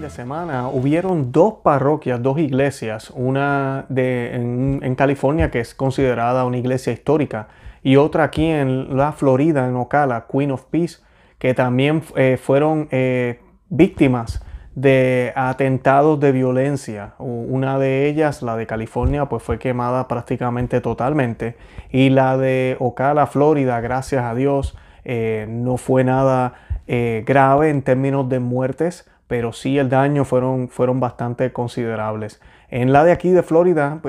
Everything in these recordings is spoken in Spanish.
de semana hubieron dos parroquias, dos iglesias, una en California que es considerada una iglesia histórica y otra aquí en la Florida, en Ocala, Queen of Peace, que también fueron víctimas de atentados de violencia. Una de ellas, la de California, pues fue quemada prácticamente totalmente, y la de Ocala, Florida, gracias a Dios, no fue nada grave en términos de muertes, pero sí el daño fueron bastante considerables. En la de aquí de Florida,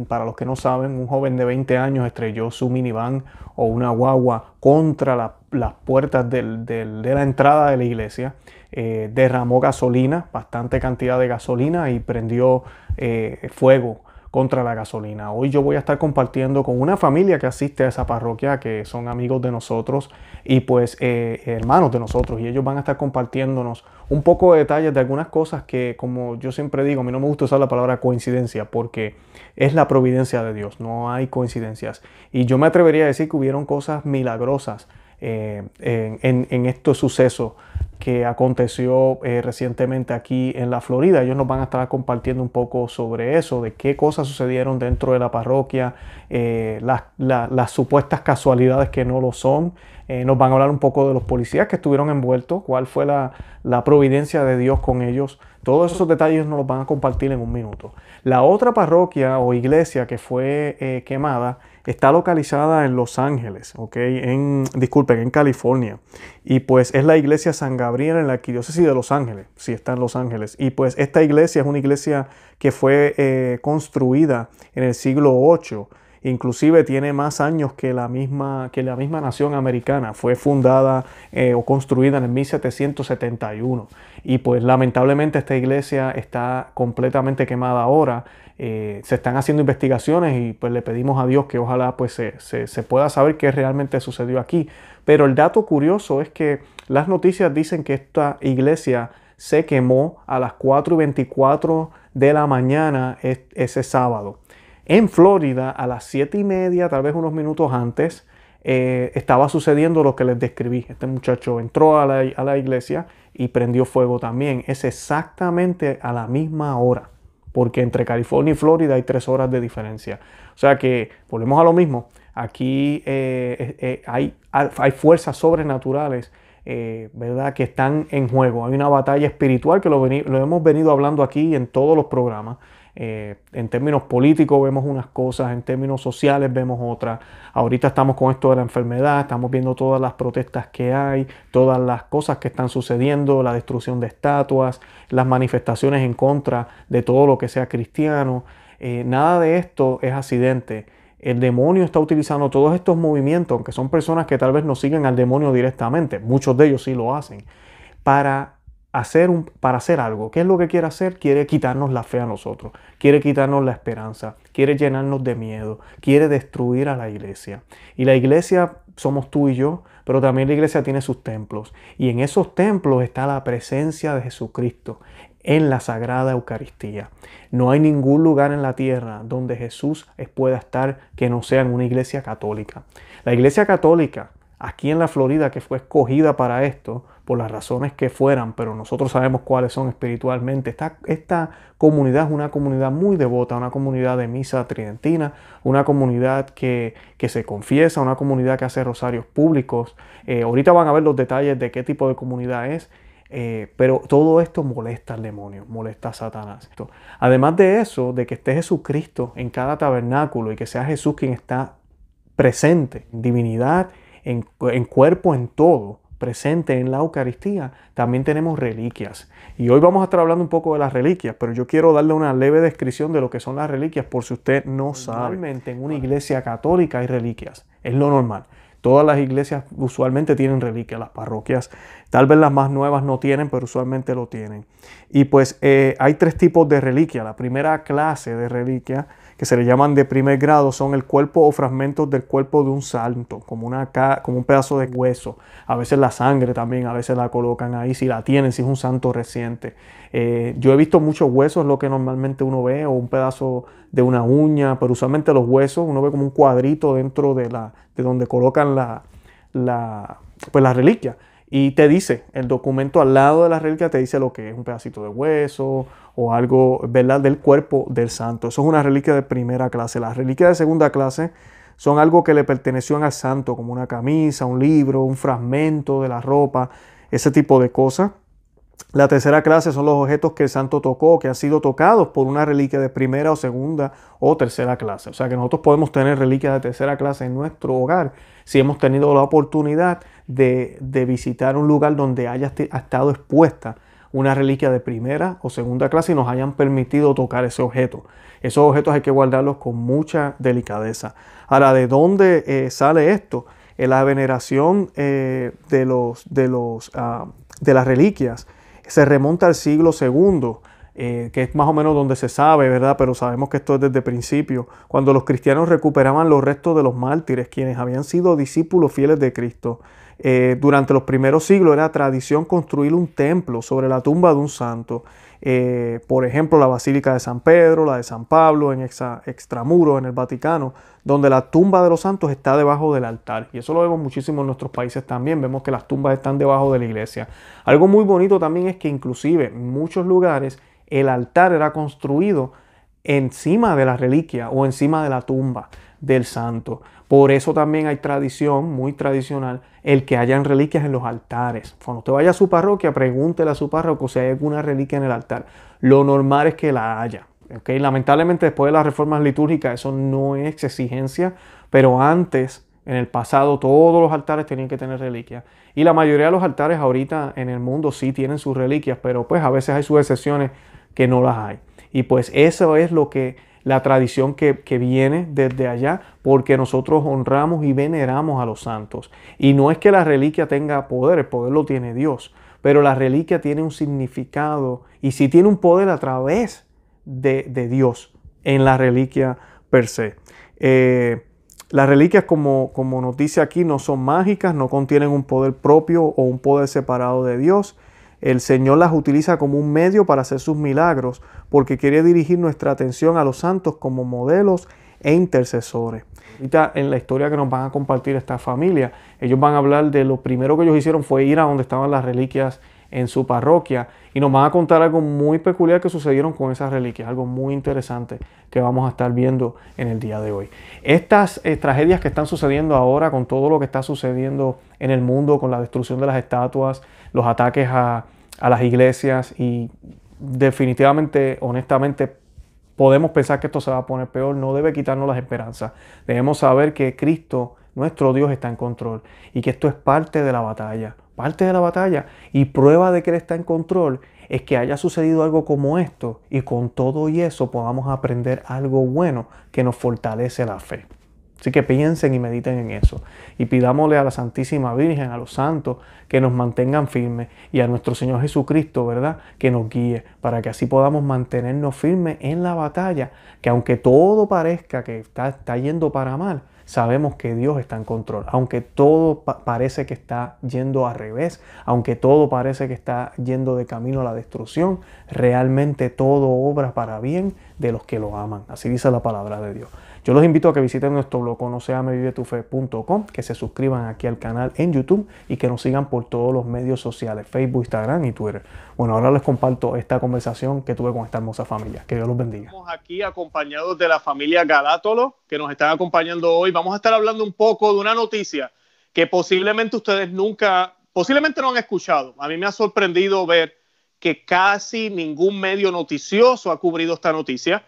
para los que no saben, un joven de 20 años estrelló su minivan o una guagua contra las puertas de la entrada de la iglesia, derramó gasolina, bastante cantidad de gasolina, y prendió fuego contra la gasolina. Hoy yo voy a estar compartiendo con una familia que asiste a esa parroquia, que son amigos de nosotros y pues hermanos de nosotros, y ellos van a estar compartiéndonos un poco de detalles de algunas cosas que, como yo siempre digo, a mí no me gusta usar la palabra coincidencia porque es la providencia de Dios, no hay coincidencias. Y yo me atrevería a decir que hubieron cosas milagrosas en estos sucesos que aconteció recientemente aquí en la Florida. Ellos nos van a estar compartiendo un poco sobre eso, de qué cosas sucedieron dentro de la parroquia, las supuestas casualidades que no lo son. Nos van a hablar un poco de los policías que estuvieron envueltos, cuál fue la providencia de Dios con ellos. Todos esos detalles nos los van a compartir en un minuto. La otra parroquia o iglesia que fue quemada está localizada en Los Ángeles, ¿ok? En California. Y pues es la iglesia San Gabriel en la arquidiócesis de Los Ángeles. Sí, está en Los Ángeles. Y pues esta iglesia es una iglesia que fue construida en el siglo VIII. Inclusive tiene más años que la misma nación americana. Fue fundada o construida en el 1771. Y pues lamentablemente esta iglesia está completamente quemada ahora. Se están haciendo investigaciones y pues le pedimos a Dios que ojalá pues se pueda saber qué realmente sucedió aquí. Pero el dato curioso es que las noticias dicen que esta iglesia se quemó a las 4:24 de la mañana ese sábado. En Florida, a las 7:30, tal vez unos minutos antes, estaba sucediendo lo que les describí. Este muchacho entró a la iglesia y prendió fuego también. Es exactamente a la misma hora, porque entre California y Florida hay 3 horas de diferencia. O sea que, volvemos a lo mismo, aquí hay fuerzas sobrenaturales, ¿verdad?, que están en juego. Hay una batalla espiritual que lo hemos venido hablando aquí en todos los programas. En términos políticos vemos unas cosas, en términos sociales vemos otras. Ahorita estamos con esto de la enfermedad, estamos viendo todas las protestas que hay, todas las cosas que están sucediendo, la destrucción de estatuas, las manifestaciones en contra de todo lo que sea cristiano. Nada de esto es accidente. El demonio está utilizando todos estos movimientos, aunque son personas que tal vez no siguen al demonio directamente, muchos de ellos sí lo hacen, para hacer algo. ¿Qué es lo que quiere hacer? Quiere quitarnos la fe a nosotros, quiere quitarnos la esperanza, quiere llenarnos de miedo, quiere destruir a la iglesia. Y la iglesia somos tú y yo, pero también la iglesia tiene sus templos. Y en esos templos está la presencia de Jesucristo en la Sagrada Eucaristía. No hay ningún lugar en la tierra donde Jesús pueda estar que no sea en una iglesia católica. La iglesia católica aquí en la Florida, que fue escogida para esto, por las razones que fueran, pero nosotros sabemos cuáles son espiritualmente. Esta comunidad es una comunidad muy devota, una comunidad de misa tridentina, una comunidad que se confiesa, una comunidad que hace rosarios públicos. Ahorita van a ver los detalles de qué tipo de comunidad es, pero todo esto molesta al demonio, molesta a Satanás. Además de eso, de que esté Jesucristo en cada tabernáculo y que sea Jesús quien está presente, en divinidad, en cuerpo, en todo, presente en la Eucaristía, también tenemos reliquias. Y hoy vamos a estar hablando un poco de las reliquias, pero yo quiero darle una leve descripción de lo que son las reliquias por si usted no sabe. Normalmente en una iglesia católica hay reliquias, es lo normal. Todas las iglesias usualmente tienen reliquias, las parroquias, tal vez las más nuevas no tienen, pero usualmente lo tienen. Y pues hay 3 tipos de reliquias. La primera clase de reliquias, que se le llaman de primer grado, son el cuerpo o fragmentos del cuerpo de un santo, como un pedazo de hueso. A veces la sangre también, a veces la colocan ahí, si la tienen, si es un santo reciente. Yo he visto muchos huesos, lo que normalmente uno ve, o un pedazo de una uña, pero usualmente los huesos, uno ve como un cuadrito dentro de donde colocan la reliquia. y te dice, el documento al lado de la reliquia te dice lo que es un pedacito de hueso o algo, ¿verdad?, del cuerpo del santo. Eso es una reliquia de primera clase. Las reliquias de segunda clase son algo que le perteneció al santo, como una camisa, un libro, un fragmento de la ropa, ese tipo de cosas. La tercera clase son los objetos que el santo tocó, que han sido tocados por una reliquia de primera o segunda o tercera clase. O sea que nosotros podemos tener reliquias de tercera clase en nuestro hogar si hemos tenido la oportunidad de visitar un lugar donde haya estado expuesta una reliquia de primera o segunda clase y nos hayan permitido tocar ese objeto. Esos objetos hay que guardarlos con mucha delicadeza. Ahora, ¿de dónde sale esto? La veneración de las reliquias se remonta al siglo II, que es más o menos donde se sabe, ¿verdad? Pero sabemos que esto es desde el principio, cuando los cristianos recuperaban los restos de los mártires, quienes habían sido discípulos fieles de Cristo. Durante los primeros siglos era tradición construir un templo sobre la tumba de un santo. Por ejemplo, la Basílica de San Pedro, la de San Pablo, en Extramuros, en el Vaticano, donde la tumba de los santos está debajo del altar. Y eso lo vemos muchísimo en nuestros países también. Vemos que las tumbas están debajo de la iglesia. Algo muy bonito también es que inclusive en muchos lugares el altar era construido encima de la reliquia o encima de la tumba del santo. Por eso también hay tradición, muy tradicional, el que hayan reliquias en los altares. Cuando usted vaya a su parroquia, pregúntele a su párroco si hay alguna reliquia en el altar. Lo normal es que la haya. ¿Okay? Lamentablemente, después de las reformas litúrgicas, eso no es exigencia, pero antes, en el pasado, todos los altares tenían que tener reliquias. Y la mayoría de los altares ahorita en el mundo sí tienen sus reliquias, pero pues a veces hay sus excepciones que no las hay. Y pues eso es lo que la tradición que viene desde allá, porque nosotros honramos y veneramos a los santos. Y no es que la reliquia tenga poder, el poder lo tiene Dios, pero la reliquia tiene un significado y sí tiene un poder a través de Dios en la reliquia per se. Las reliquias, como nos dice aquí, no son mágicas, no contienen un poder propio o un poder separado de Dios. El Señor las utiliza como un medio para hacer sus milagros, porque quiere dirigir nuestra atención a los santos como modelos e intercesores. Ahorita en la historia que nos van a compartir esta familia, ellos van a hablar de lo primero que ellos hicieron fue ir a donde estaban las reliquias en su parroquia y nos van a contar algo muy peculiar que sucedieron con esas reliquias, algo muy interesante que vamos a estar viendo en el día de hoy. Estas tragedias que están sucediendo ahora con todo lo que está sucediendo en el mundo, con la destrucción de las estatuas, los ataques a las iglesias y definitivamente, honestamente, podemos pensar que esto se va a poner peor, no debe quitarnos las esperanzas. Debemos saber que Cristo, nuestro Dios, está en control y que esto es parte de la batalla. Parte de la batalla y prueba de que Él está en control es que haya sucedido algo como esto y con todo y eso podamos aprender algo bueno que nos fortalece la fe. Así que piensen y mediten en eso y pidámosle a la Santísima Virgen, a los santos, que nos mantengan firmes y a nuestro Señor Jesucristo, ¿verdad?, que nos guíe para que así podamos mantenernos firmes en la batalla, que aunque todo parezca que está yendo para mal, sabemos que Dios está en control. Aunque todo parece que está yendo al revés, aunque todo parece que está yendo de camino a la destrucción, realmente todo obra para bien de los que lo aman. Así dice la palabra de Dios. Yo los invito a que visiten nuestro blog conoceamevivetufe.com, que se suscriban aquí al canal en YouTube y que nos sigan por todos los medios sociales, Facebook, Instagram y Twitter. Bueno, ahora les comparto esta conversación que tuve con esta hermosa familia. Que Dios los bendiga. Estamos aquí acompañados de la familia Galátolo, que nos están acompañando hoy. Vamos a estar hablando un poco de una noticia que posiblemente ustedes posiblemente no han escuchado. A mí me ha sorprendido ver que casi ningún medio noticioso ha cubrido esta noticia.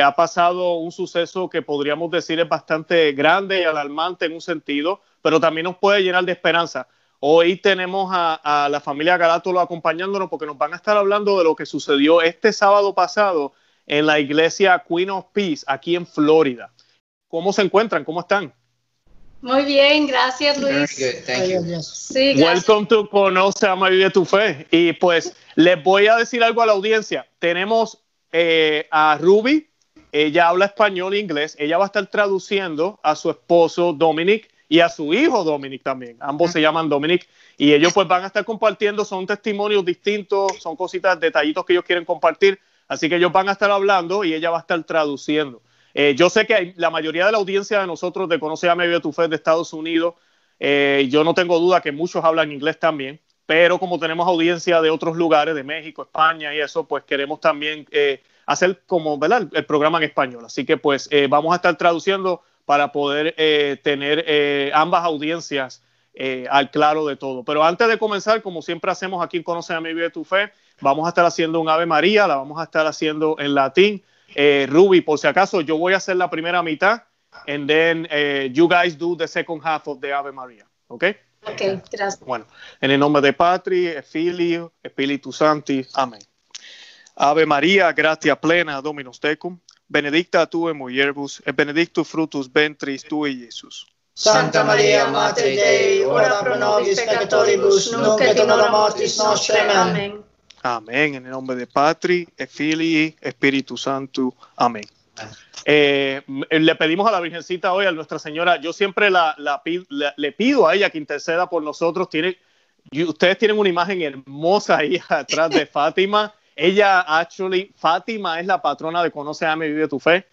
Ha pasado un suceso que podríamos decir es bastante grande y alarmante en un sentido, pero también nos puede llenar de esperanza. Hoy tenemos a la familia Galátolo acompañándonos porque nos van a estar hablando de lo que sucedió este sábado pasado en la iglesia Queen of Peace aquí en Florida. ¿Cómo se encuentran? ¿Cómo están? Muy bien, gracias, Luis. Very good, thank you. Sí, Welcome to Conoce, Ama, Vive tu Fe. Y pues les voy a decir algo a la audiencia. Tenemos a Ruby, ella habla español e inglés, ella va a estar traduciendo a su esposo Dominic y a su hijo Dominic también, ambos se llaman Dominic, y ellos pues van a estar compartiendo, son testimonios distintos, son cositas, detallitos que ellos quieren compartir, así que ellos van a estar hablando y ella va a estar traduciendo. Yo sé que la mayoría de la audiencia de nosotros de Conoce, Ama, Vive tu Fe de Estados Unidos, Yo no tengo duda que muchos hablan inglés también, pero como tenemos audiencia de otros lugares, de México, España y eso, pues queremos también hacer como, ¿verdad?, el programa en español. Así que pues vamos a estar traduciendo para poder tener ambas audiencias al claro de todo. Pero antes de comenzar, como siempre hacemos aquí en Conoce a mi Vive tu Fe, vamos a estar haciendo un Ave María, la vamos a estar haciendo en latín. Ruby, por si acaso, yo voy a hacer la primera mitad, and then you guys do the second half of the Ave Maria, ¿ok? Ok, gracias. Bueno, en el nombre de Patri, Filio, Espíritu Santi, amén. Ave María, gratia plena, Dominus tecum, benedicta tu in mulieribus, et benedictus fructus ventris tui, Iesus. Santa Maria, Mater Dei, ora pro nobis peccatoribus, nunc et in hora mortis nostre. Amén. Amén. En el nombre de Patri, Filii, Espíritu Santo. Amén. Le pedimos a la Virgencita hoy, a Nuestra Señora, yo siempre le pido a ella que interceda por nosotros. Ustedes tienen una imagen hermosa ahí atrás de Fátima. Fátima es la patrona de Conoce, Ame, Vive tu Fe.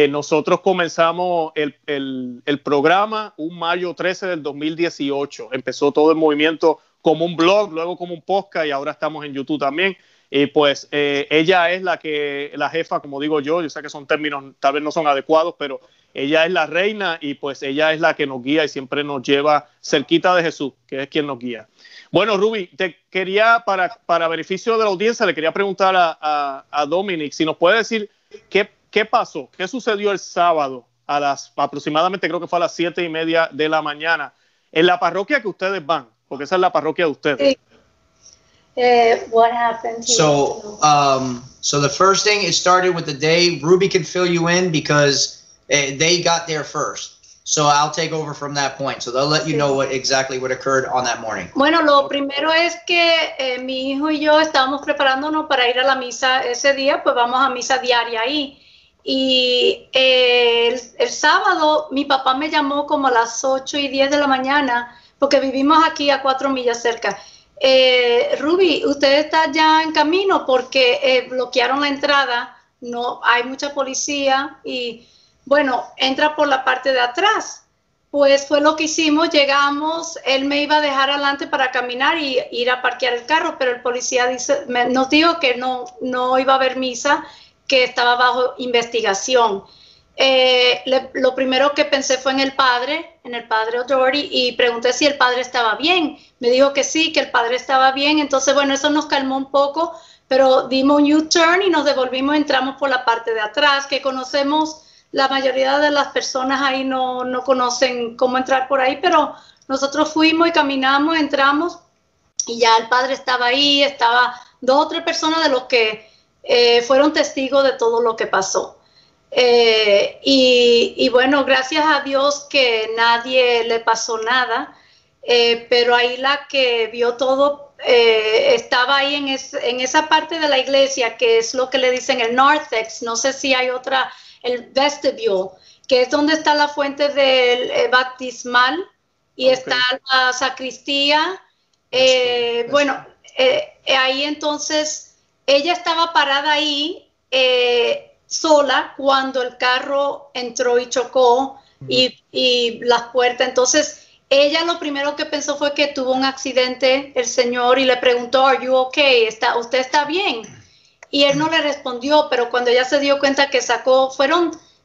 Nosotros comenzamos el programa un mayo 13 del 2018. Empezó todo el movimiento como un blog, luego como un podcast y ahora estamos en YouTube también. Y pues ella es la jefa, como digo yo sé que son términos, tal vez no son adecuados, pero ella es la reina y pues ella es la que nos guía y siempre nos lleva cerquita de Jesús, que es quien nos guía. Bueno, Ruby, te quería, para beneficio de la audiencia, le quería preguntar a Dominic si nos puede decir qué pasó, qué sucedió el sábado a las aproximadamente, creo que fue a las 7:30 de la mañana, en la parroquia que ustedes van, porque esa es la parroquia de ustedes. Sí. What happened? So the first thing, it started with the day. Ruby can fill you in because they got there first. So I'll take over from that point. So they'll let you know exactly what occurred on that morning. Bueno, lo primero es que mi hijo y yo estábamos preparándonos para ir a la misa ese día, pues vamos a misa diaria ahí. Y el sábado mi papá me llamó como a las 8:10 de la mañana, porque vivimos aquí a 4 millas cerca. Ruby, usted está ya en camino porque bloquearon la entrada, no hay mucha policía y bueno, entra por la parte de atrás. Pues fue lo que hicimos, llegamos, él me iba a dejar adelante para caminar y ir a parquear el carro, pero el policía nos dijo que no iba a haber misa, que estaba bajo investigación. Lo primero que pensé fue en el padre O'Doherty, y pregunté si el padre estaba bien. Me dijo que sí, que el padre estaba bien. Entonces, bueno, eso nos calmó un poco, pero dimos un U-turn y nos devolvimos, entramos por la parte de atrás, que conocemos, la mayoría de las personas ahí no conocen cómo entrar por ahí, pero nosotros fuimos y caminamos, entramos, y ya el padre estaba ahí, estaba 2 o 3 personas de los que fueron testigos de todo lo que pasó. Y bueno, gracias a Dios que nadie le pasó nada, pero ahí la que vio todo estaba ahí en esa parte de la iglesia, que es lo que le dicen el narthex, no sé si hay otra, el vestibule, que es donde está la fuente del baptismal y está la sacristía. Bueno, ahí entonces ella estaba parada ahí sola cuando el carro entró y chocó y las puertas. Entonces ella lo primero que pensó fue que tuvo un accidente el señor y le preguntó, ¿Are you okay? ¿Usted está bien? Y él no le respondió, pero cuando ella se dio cuenta que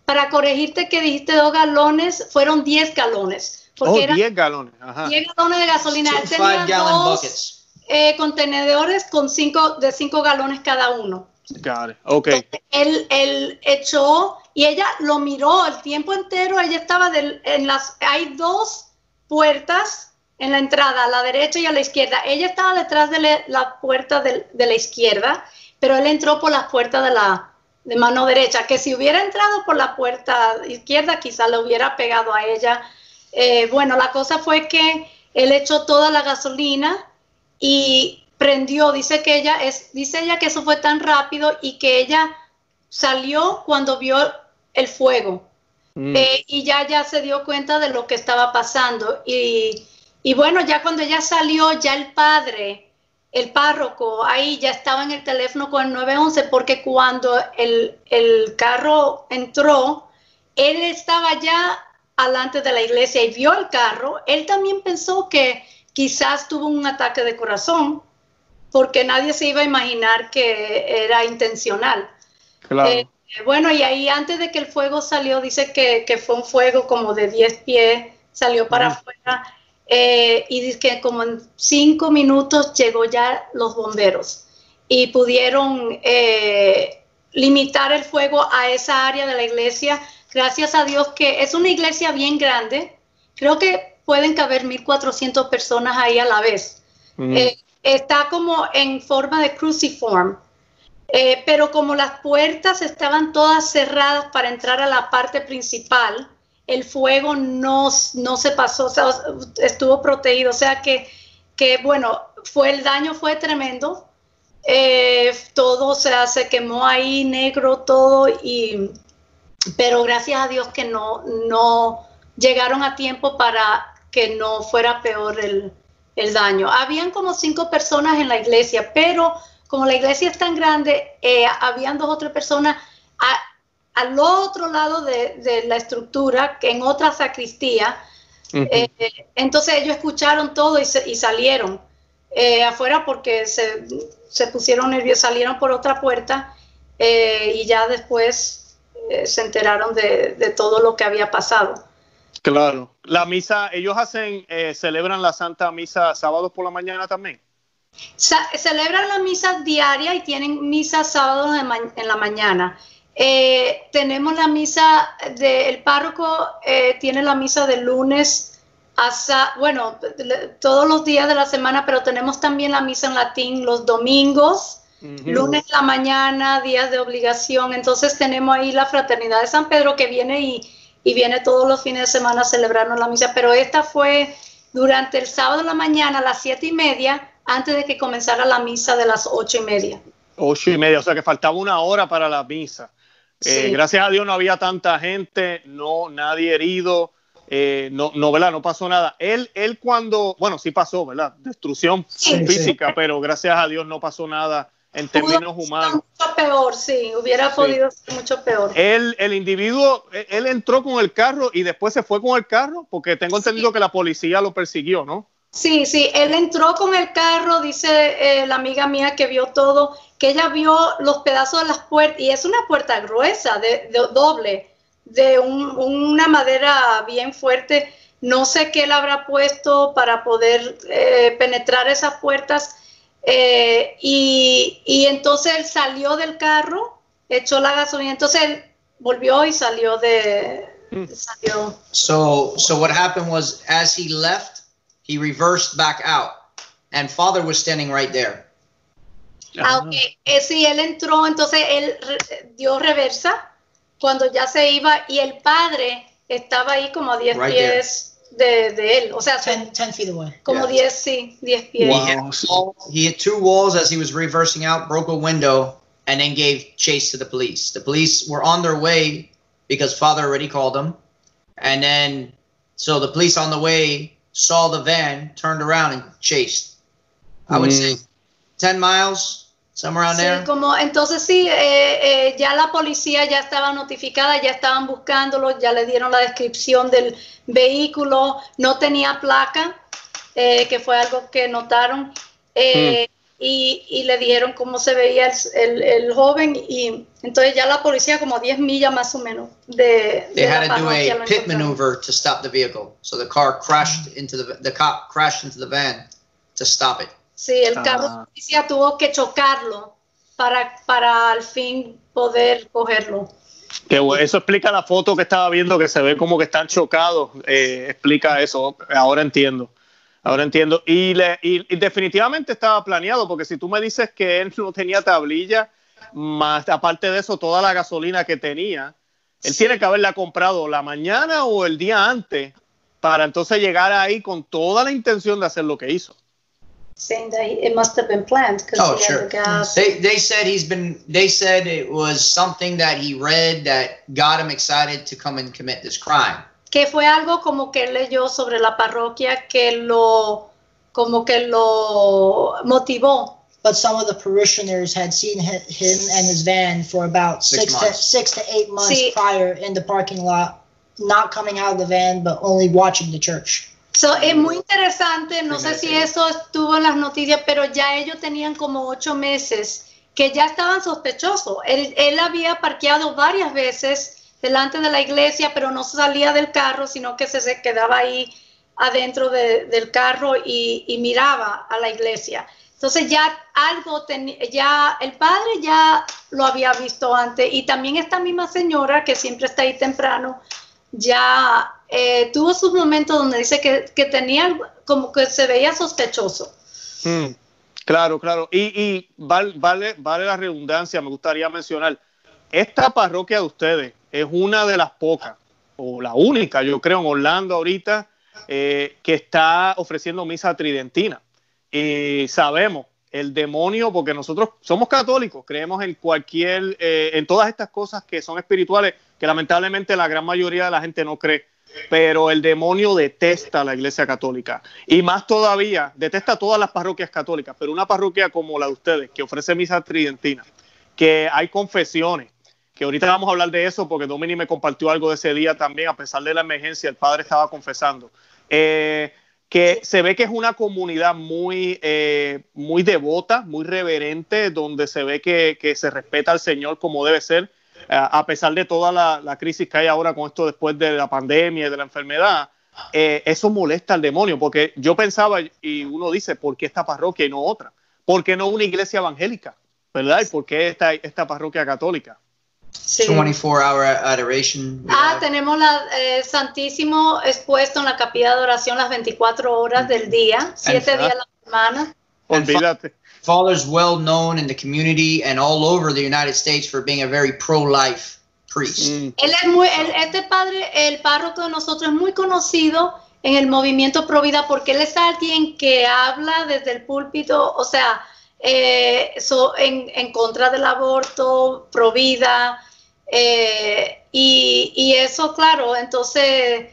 para corregirte que dijiste 2 galones, fueron 10 galones. Porque eran 10 galones. Ajá. 10 galones de gasolina. Él tenía 2 contenedores con 5 galones cada uno. Got it. Okay. Entonces, él echó y ella lo miró el tiempo entero. Ella estaba hay 2 puertas en la entrada, a la derecha y a la izquierda. Ella estaba detrás de la puerta de la izquierda, pero él entró por la puerta de mano derecha, que si hubiera entrado por la puerta izquierda quizá le hubiera pegado a ella. Bueno, la cosa fue que él echó toda la gasolina y prendió. Dice ella que eso fue tan rápido y que ella salió cuando vio el fuego. Y ya se dio cuenta de lo que estaba pasando. Y bueno, ya cuando ella salió, ya el párroco, ahí ya estaba en el teléfono con el 911, porque cuando el carro entró, él estaba ya alante de la iglesia y vio el carro, él también pensó que quizás tuvo un ataque de corazón, porque nadie se iba a imaginar que era intencional. Claro. Bueno, y ahí antes de que el fuego salió, dice que fue un fuego como de 10 pies, salió para afuera, y dice que como en 5 minutos llegó ya los bomberos y pudieron limitar el fuego a esa área de la iglesia. Gracias a Dios que es una iglesia bien grande, creo que pueden caber 1,400 personas ahí a la vez. Está como en forma de cruciform, pero como las puertas estaban todas cerradas para entrar a la parte principal, el fuego no se pasó, o sea, estuvo protegido, o sea que bueno, el daño fue tremendo, todo, o sea, se quemó ahí negro todo, pero gracias a Dios que no llegaron a tiempo para que no fuera peor el daño. Habían como 5 personas en la iglesia, pero como la iglesia es tan grande, habían 2 o 3 personas al otro lado de la estructura, que en otra sacristía. Entonces ellos escucharon todo y salieron afuera porque se pusieron nerviosos, salieron por otra puerta y ya después se enteraron de todo lo que había pasado. Claro. La misa, ellos celebran la Santa Misa sábados por la mañana también. Celebran la misa diaria y tienen misa sábados en la mañana. Tenemos la misa el párroco tiene la misa de lunes hasta, bueno, todos los días de la semana, pero tenemos también la misa en latín los domingos, lunes en la mañana, días de obligación. Entonces tenemos ahí la Fraternidad de San Pedro que viene y viene todos los fines de semana a celebrarnos la misa, pero esta fue durante el sábado en la mañana a las 7:30, antes de que comenzara la misa de las 8:30. 8:30, o sea que faltaba 1 hora para la misa. Sí. Gracias a Dios no había tanta gente, nadie herido, ¿verdad? No pasó nada. Él cuando, bueno, sí pasó, ¿verdad? Destrucción física, pero gracias a Dios no pasó nada en términos humanos. Mucho peor, sí, hubiera podido ser mucho peor. El individuo, él entró con el carro y después se fue con el carro, porque tengo entendido que la policía lo persiguió, ¿no? Sí, él entró con el carro, dice la amiga mía que vio todo, que ella vio los pedazos de las puertas, y es una puerta gruesa, de doble, de una madera bien fuerte. No sé qué él habrá puesto para poder penetrar esas puertas, y entonces él salió del carro, echó la gasolina, entonces él volvió y salió salió. So what happened was, as he left, he reversed back out, and Father was standing right there. Okay. Sí, él entró, entonces él dio reversa cuando ya se iba, y el padre estaba ahí como a 10 pies de él, o sea, 10 feet away. Como 10 pies. Wow. He hit 2 walls as he was reversing out, broke a window, and then gave chase to the police. The police were on their way because Father already called them, and then so the police on the way saw the van, turned around and chased. I would say 10 miles, somewhere around there. Entonces ya la policía ya estaba notificada, ya estaban buscándolo, ya le dieron la descripción del vehículo, no tenía placa, que fue algo que notaron, y le dijeron cómo se veía el joven, y entonces ya la policía como 10 millas más o menos They had to do a pit maneuver to stop the vehicle. So the car crashed the cop crashed into the van to stop it. Sí, el carro de policía tuvo que chocarlo para al fin poder cogerlo. Eso explica la foto que estaba viendo, que se ve como que están chocados. Explica eso. Ahora entiendo. Y definitivamente estaba planeado, porque si tú me dices que él no tenía tablilla, más aparte de eso, toda la gasolina que tenía, él tiene que haberla comprado la mañana o el día antes para entonces llegar ahí con toda la intención de hacer lo que hizo. Saying that it must have been planned because he had the gas. They said it was something that he read that got him excited to come and commit this crime. Que fue algo como que él leyó sobre la parroquia que lo motivó. But some of the parishioners had seen him and his van for about 6 to 8 months prior in the parking lot not coming out of the van, but only watching the church. So, es muy interesante, no sé si eso estuvo en las noticias, pero ya ellos tenían como 8 meses que ya estaban sospechosos. Él había parqueado varias veces delante de la iglesia, pero no salía del carro, sino que se quedaba ahí adentro del carro y miraba a la iglesia. Entonces ya ya el padre ya lo había visto antes, y también esta misma señora que siempre está ahí temprano, ya tuvo sus momentos donde dice que tenía como que se veía sospechoso. Claro. Y vale la redundancia, me gustaría mencionar, esta parroquia de ustedes es una de las pocas, o la única, yo creo, en Orlando ahorita, que está ofreciendo misa tridentina. Y sabemos, el demonio, porque nosotros somos católicos, creemos en todas estas cosas que son espirituales, que lamentablemente la gran mayoría de la gente no cree, pero el demonio detesta la iglesia católica, y más todavía, detesta todas las parroquias católicas, pero una parroquia como la de ustedes, que ofrece misa tridentina, que hay confesiones, que ahorita vamos a hablar de eso, porque Domini me compartió algo de ese día también, a pesar de la emergencia, el padre estaba confesando, que se ve que es una comunidad muy devota, muy reverente, donde se ve que se respeta al Señor como debe ser, a pesar de toda la crisis que hay ahora con esto después de la pandemia y de la enfermedad. Eso molesta al demonio, porque yo pensaba, y uno dice, ¿por qué esta parroquia y no otra? ¿Por qué no una iglesia evangélica? ¿Verdad? ¿Y por qué esta parroquia católica? Sí. 24-hour adoration. Tenemos Santísimo expuesto en la capilla de oración las 24 horas del día, 7 días a la semana. Olvídate. Father's well known in the community and all over the United States for being a very pro-life priest. Este padre, el párroco de nosotros, es muy conocido en el movimiento pro vida, porque él es alguien que habla desde el púlpito, o sea, en contra del aborto, pro vida, y eso, claro, entonces,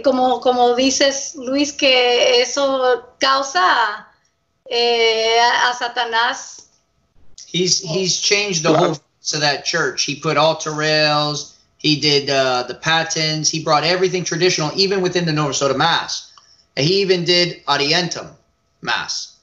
como dices, Luis, que eso causa a Satanás. He's changed the whole face of that church. He put altar rails, he did the patens, he brought everything traditional, even within the Nova Soda Mass. And he even did Orientum Mass.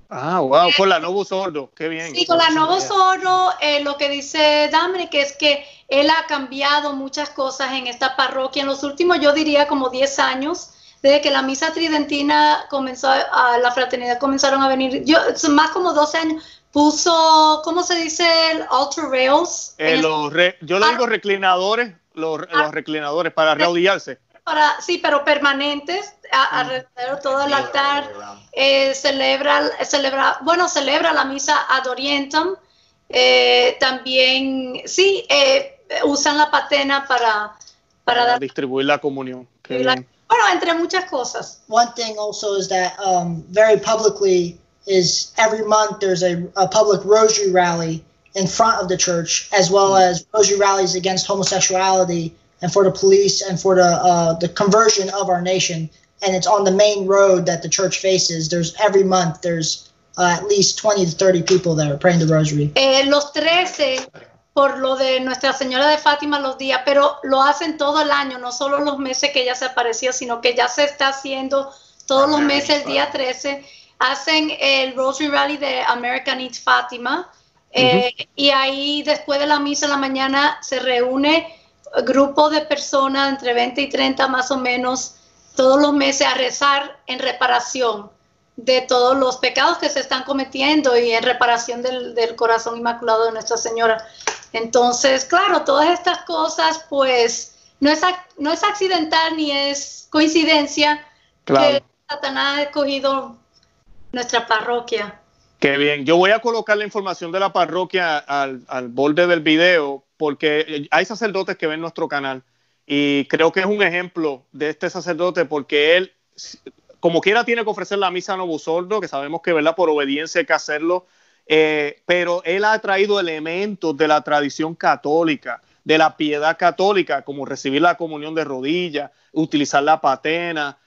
Ah, wow, con la Novus Ordo, qué bien. Sí, con la Novus Ordo, lo que dice Dominic es que él ha cambiado muchas cosas en esta parroquia en los últimos, yo diría, como 10 años, desde que la misa tridentina comenzó, la fraternidad comenzaron a venir, más como 12 años, puso, ¿cómo se dice? El altar rails. Yo le digo reclinadores, los reclinadores para arrodillarse. Sí, pero permanentes, alrededor todo el altar. Celebra la misa ad orientem. También, sí, usan la patena para distribuir la comunión. Bueno, entre muchas cosas. One thing also is that very publicly is every month there's a public rosary rally in front of the church, as well as rosary rallies against homosexuality and for the police and for the conversion of our nation. And it's on the main road that the church faces. Every month there's at least 20 to 30 people there praying the rosary. Los 13, por lo de Nuestra Señora de Fátima, los días, pero lo hacen todo el año, no solo los meses que ella se aparecía, sino que ya se está haciendo todos los meses, el día 13, hacen el Rosary Rally de American Eats Fátima, y ahí después de la misa en la mañana se reúne grupo de personas, entre 20 y 30 más o menos, todos los meses a rezar en reparación de todos los pecados que se están cometiendo y en reparación del corazón inmaculado de Nuestra Señora. Entonces, claro, todas estas cosas, pues, no es accidental ni es coincidencia, claro, que Satanás ha escogido nuestra parroquia. Qué bien. Yo voy a colocar la información de la parroquia al borde del video, porque hay sacerdotes que ven nuestro canal y creo que es un ejemplo de este sacerdote, porque él, como quiera, tiene que ofrecer la misa Novus Ordo, que sabemos que, ¿verdad?, por obediencia hay que hacerlo, pero él ha traído elementos de la tradición católica, de la piedad católica, como recibir la comunión de rodillas, utilizar la patena,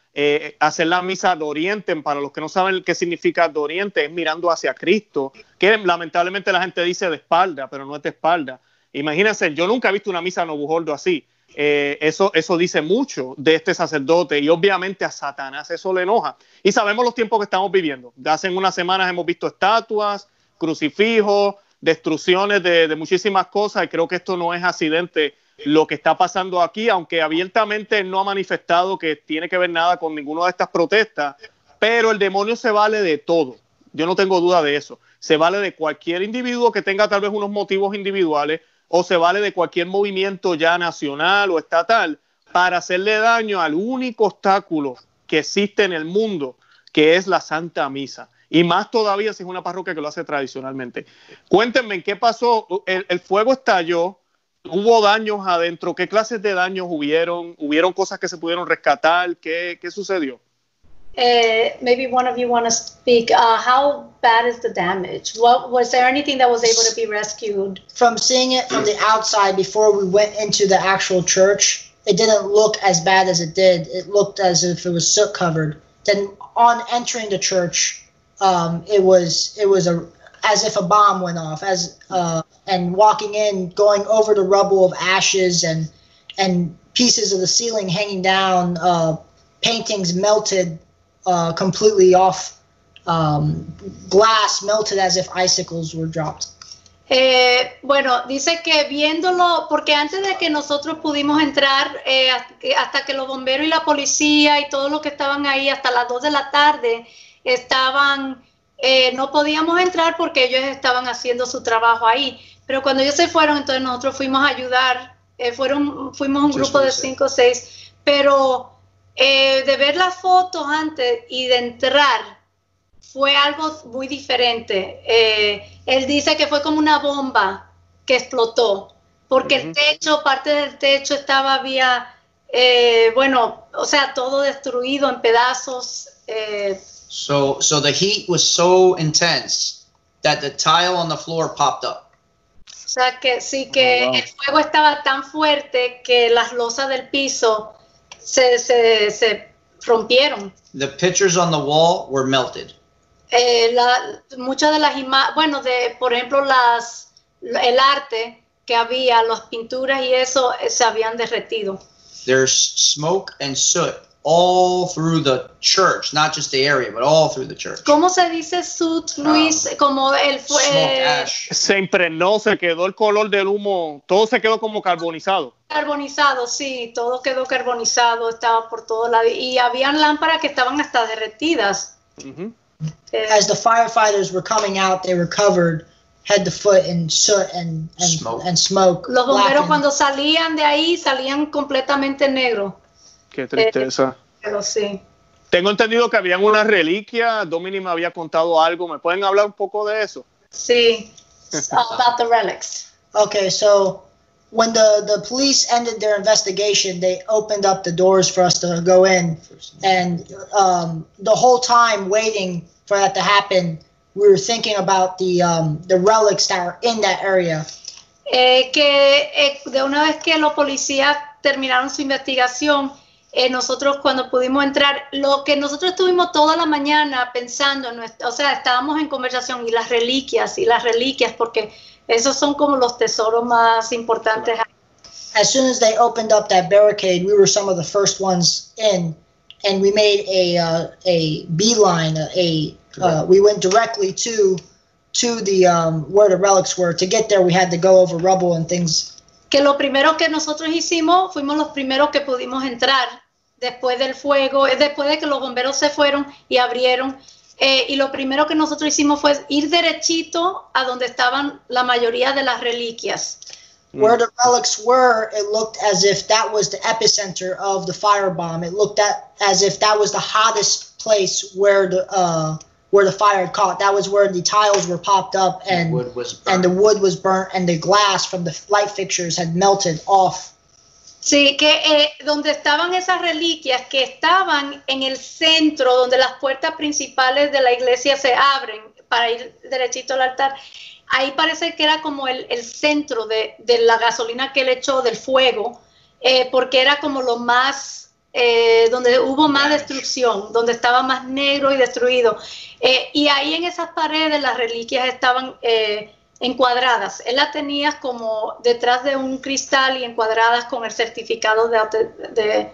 hacer la misa de oriente. Para los que no saben qué significa de oriente, es mirando hacia Cristo, que lamentablemente la gente dice de espalda, pero no es de espalda. Imagínense, yo nunca he visto una misa Novus Ordo así. Eso dice mucho de este sacerdote, y obviamente a Satanás eso le enoja. Y sabemos los tiempos que estamos viviendo. Hace unas semanas hemos visto estatuas, crucifijos, destrucciones de muchísimas cosas, y creo que esto no es accidente lo que está pasando aquí, aunque abiertamente no ha manifestado que tiene que ver nada con ninguna de estas protestas, pero el demonio se vale de todo. Yo no tengo duda de eso. Se vale de cualquier individuo que tenga tal vez unos motivos individuales, o se vale de cualquier movimiento ya nacional o estatal para hacerle daño al único obstáculo que existe en el mundo, que es la Santa Misa. Y más todavía si es una parroquia que lo hace tradicionalmente. Cuéntenme, ¿qué pasó? El fuego estalló, hubo daños adentro. ¿Qué clases de daños hubieron? ¿Hubieron cosas que se pudieron rescatar? ¿Qué sucedió? Maybe one of you want to speak. How bad is the damage? Was there anything that was able to be rescued? From seeing it from the outside before we went into the actual church, it didn't look as bad as it did. It looked as if it was soot covered. Then on entering the church, it was as if a bomb went off. And walking in, going over the rubble of ashes and pieces of the ceiling hanging down, paintings melted completely off, glass melted as if icicles were dropped. Bueno, dice que viéndolo, porque antes de que nosotros pudimos entrar, hasta que los bomberos y la policía y todos los que estaban ahí hasta las 2 de la tarde estaban, no podíamos entrar porque ellos estaban haciendo su trabajo ahí. Pero cuando ellos se fueron, entonces nosotros fuimos a ayudar. Fuimos un grupo de 5 o 6, pero de ver las fotos antes y de entrar fue algo muy diferente. Él dice que fue como una bomba que explotó, porque el techo, parte del techo había, bueno, o sea, todo destruido en pedazos. So the heat was so intense that the tile on the floor popped up. O sea, que sí, que el fuego estaba tan fuerte que las losas del piso se rompieron. The pictures on the wall were melted. Muchas de las imágenes, bueno, por ejemplo, el arte que había, las pinturas y eso se habían derretido. There's smoke and soot all through the church, not just the area, but all through the church. ¿Cómo se dice soot, Luis? Como el smoke ash. Se impregnó, se quedó el color del humo, todo se quedó como carbonizado. Carbonizado, sí, todo quedó carbonizado, estaba por todos lados. Y habían lámparas que estaban hasta derretidas. As the firefighters were coming out, they were covered head to foot in soot and smoke. Los bomberos cuando salían de ahí, salían completamente negros. Qué tristeza. Pero sí. Tengo entendido que habían una reliquia. Dominic me había contado algo. ¿Me pueden hablar un poco de eso? Sí. About the relics. Okay, so when the police ended their investigation, they opened up the doors for us to go in, and the whole time waiting for that to happen, we were thinking about the relics that are in that area. Que de una vez que los policías terminaron su investigación, nosotros cuando pudimos entrar, lo que nosotros estuvimos toda la mañana pensando, o sea, estábamos en conversación y las reliquias, porque esos son como los tesoros más importantes. As soon as they opened up that barricade, we were some of the first ones in, and we made a beeline. We went directly to the where the relics were. To get there, we had to go over rubble and things. Que lo primero que nosotros hicimos, fuimos los primeros que pudimos entrar después del fuego, después de que los bomberos se fueron y abrieron. Y lo primero que nosotros hicimos fue ir derechito a donde estaban la mayoría de las reliquias. Where the relics were, it looked as if that was the epicenter of the firebomb. It looked as if that was the hottest place where the fire had caught. That was where the tiles were popped up and the wood was burnt and the glass from the light fixtures had melted off. Sí, que donde estaban esas reliquias, que estaban en el centro, donde las puertas principales de la iglesia se abren para ir derechito al altar, ahí parece que era como el centro de la gasolina que él echó del fuego, porque era como lo más, donde hubo más destrucción, donde estaba más negro y destruido. Y ahí en esas paredes las reliquias estaban encuadradas. Él las tenía como detrás de un cristal y encuadradas con el certificado de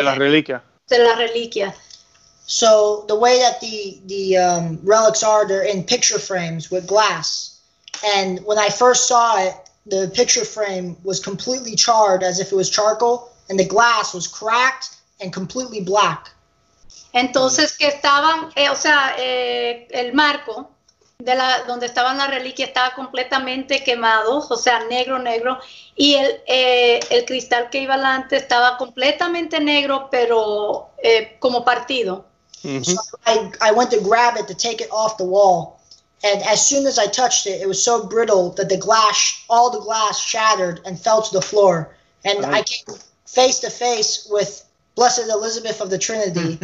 la reliquia. De la reliquia. So the way that the relics are, they're in picture frames with glass. And when I first saw it, the picture frame was completely charred as if it was charcoal, and the glass was cracked and completely black. Entonces que estaban, el marco donde estaban las reliquias estaba completamente quemado, o sea, negro, y el cristal que iba delante estaba completamente negro, pero como partido. So I went to grab it to take it off the wall, and as soon as I touched it, it was so brittle that all the glass shattered and fell to the floor. And I came face to face with Blessed Elizabeth of the Trinity,